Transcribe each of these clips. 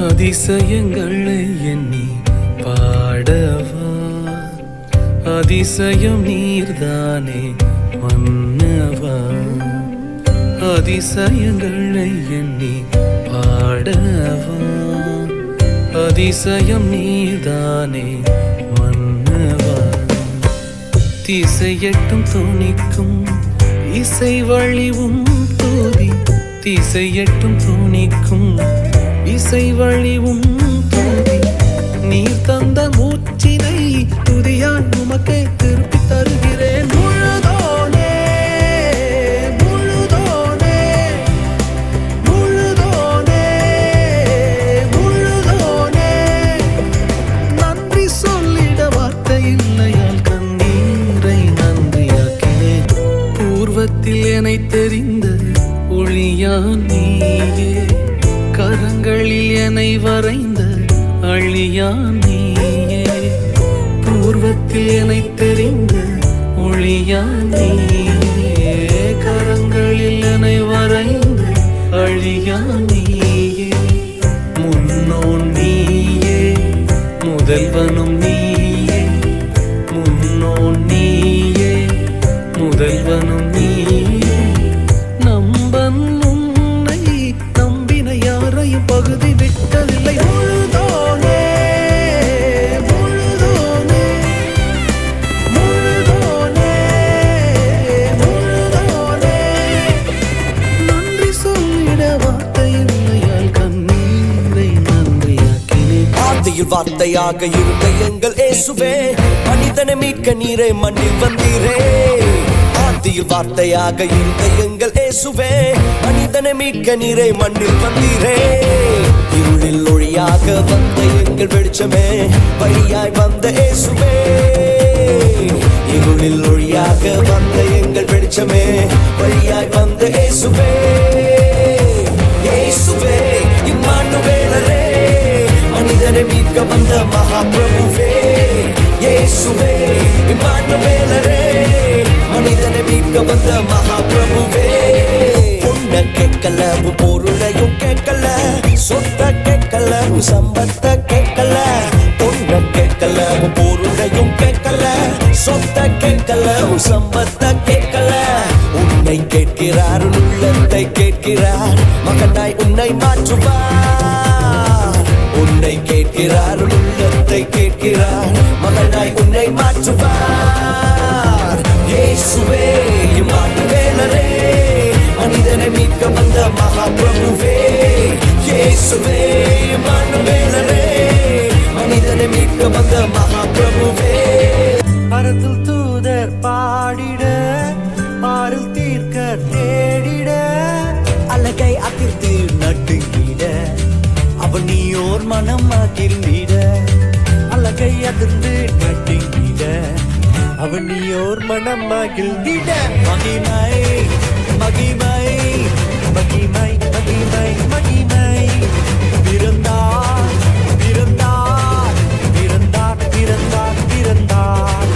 அதிசயங்களை எண்ணி பாடவா, அதிசயம் நீர்தானே மன்னவா. அதிசயங்களை எண்ணி பாடவா, அதிசயம் நீர்தானே மன்னவா. திசையட்டும் துணிக்கும் இசை வழிவும் தூதி, திசையட்டும் துணிக்கும் இசை வழிவும் தூதி. நீ தந்த மூச்சினை துதியாய் உமக்கே திருப்பி தருகிறேன். முழுதோனே முழுதோனே முழுதோனே முழுதோனே. நன்றி சொல்லிட வார்த்தை இல்லையால் கண்ணீரை நன்றியாக்கினேன். பூர்வத்தில் என்னை தெரிந்த ஒளியான் நீயே, கரங்களில் என்னை வரைந்த அழியான் நீயே. பூர்வத்தில் என்னை தெரிந்த ஒளியான் நீயே, கரங்களில் என்னை வரைந்த அழியான் நீயே. முன்னோன் நீயே, முதல்வனும் நீயே. முன்னோன் நீயே, முதல்வனும் நீயே. பகுதி விட்டதில்லை. முழுதோனே முழுதோனே முழுதோனே முழுதோனே. நன்றி சொல்லிட வார்த்தை இல்லையால் கண்ணீரை நன்றியாக்கினேன். ஆதியில் வார்த்தையாக இருந்த எங்கள் இயேசுவே, மனிதனை மீட்க நீரை மண்ணில் வந்தீரே. ஆதியில் வார்த்தையாக இருந்த எங்கள் இயேசுவே, மனிதனை மீட்க நீரை மண்ணில் வந்தீரே. இருளில் ஒளியாக வந்த எங்கள் வெளிச்சமே, வழியாய் வந்த இயேசுவே. இருளில் ஒளியாக வந்த எங்கள் வெளிச்சமே, வழியாய் வந்த இயேசுவே. இயேசுவே இம்மானுவேலரே, மனிதனை மீட்க வந்த மகாபிரபுவே. இயேசுவே இம்மானுவேலரே, மனிதனை மீட்க வந்த மகாபிரபுவே. பொண்ண கேட்கல, பொருளையும் கேட்கல, சொத்த கேட்கல, சம்பத்த கேட்கல. பொண்ண கேட்கல, பொருளையும் கேட்கல, சொத்த கேட்கல, சம்பத்த கேட்கல. உன்னை கேட்கிறார், உள்ளத்தை கேட்கிறார், மகனாய் உன்னை மாற்றுவார். உன்னை கேட்கிறார், உள்ளத்தை கேட்கிறார், மகனாய் உன்னை மாற்றுவார். இயேசுவே இம்மானுவேலரே, மனிதனை மீட்க வந்த மகாபிரபுவே. இயேசுவே இம்மானுவேலரே, மனிதனை மீட்க வந்த மகாபிரபுவே. பரத்தில் தூதர் பாடிட, ஆறில் தீர்க்கர் தேடிட, அழகை அதிர்த்து நட்டுங்கிட, அவனியோர் மனம் மகிழ்ந்திட. அழகை அதிர்ந்து நட்டுங்கிட, அவனியோர் மனம் மகிழ்ந்திட. மகிமை மகிமை மகிமை மகிமை மகிமை. பிறந்தார் பிறந்தார் பிறந்தார் பிறந்தார் பிறந்தார்.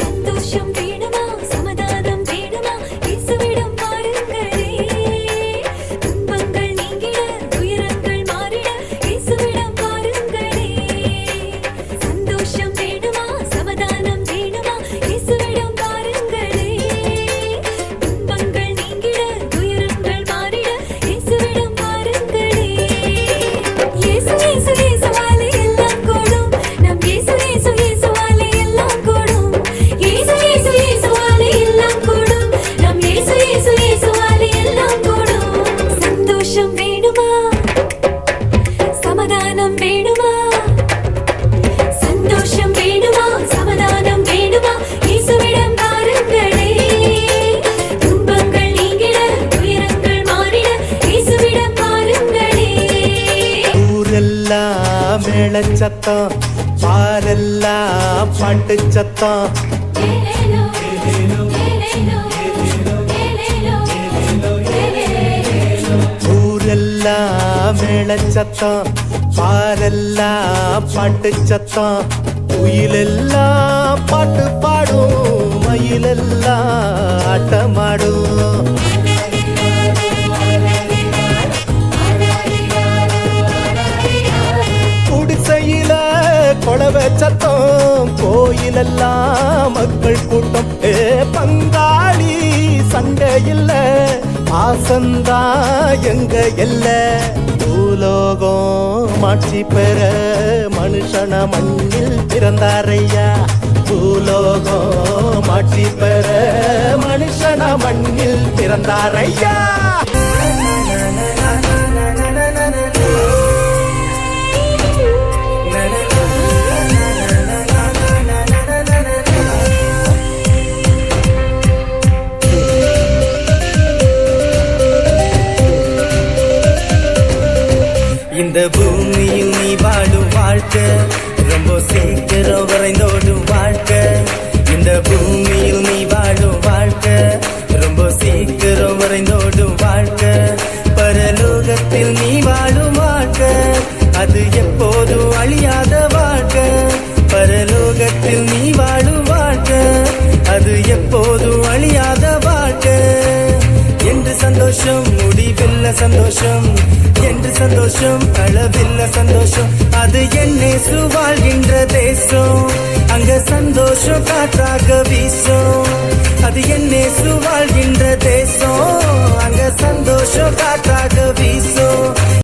சந்தோஷம் வேணுமா, சமாதானம் வேணுமா, இயேசுவிடம் வாருங்களே. துன்பங்கள் நீங்கிட, துயரங்கள் மாறிட, இயேசுவிடம் வாருங்களே. சந்தோஷம் சத்தம் பாரெல்லாம் பாட்டு சத்தம் ஏலேலோ ஏலேலோ ஏலேலோ ஏலேலோ ஊரெல்லாம் மேள சத்தம் பாரெல்லாம் பாட்டு சத்தம் குயிலெல்லாம் பாட்டு பாடும் மயிலெல்லாம் ஆட்டமாடும் குடிசையில கொலவை சத்தம் கோயிலெல்லாம் மக்கள் கூட்டம் பங்காளி சண்டை இல்ல ஆசந்தா எங்க எல்ல பூலோகம் மாட்சி பெற மனுஷன மண்ணில் பிறந்தாரையா பூலோகம் மாட்சி பெற மனுஷன மண்ணில் பிறந்தாரையா இந்த பூமியில் நீ வாழும் வாழ்க்கை ரொம்ப சீக்கிரம் வரைந்தோடும் வாழ்க்கை இந்த பூமியில் நீ வாழும் வாழ்க்கை ரொம்ப சீக்கிரம் வரைந்தோடும் வாழ்க்கை பரலோகத்தில் நீ வாழும் வாழ்க்கை அது எப்போதும் அழியாத வாழ்க்கை பரலோகத்தில் நீ வாழும் வாழ்க்கை அது எப்போதும் அழியாத வாழ்க்கை என்று சந்தோஷம் முடிவில்ல சந்தோஷம் என்று சந்தோஷம் அளவில்ல சந்தோஷம் அது என்னேசு வாழ்கின்ற தேசம் அங்க சந்தோஷம் காற்றாக வீசும் அது என்னேசு வாழ்கின்ற தேசம்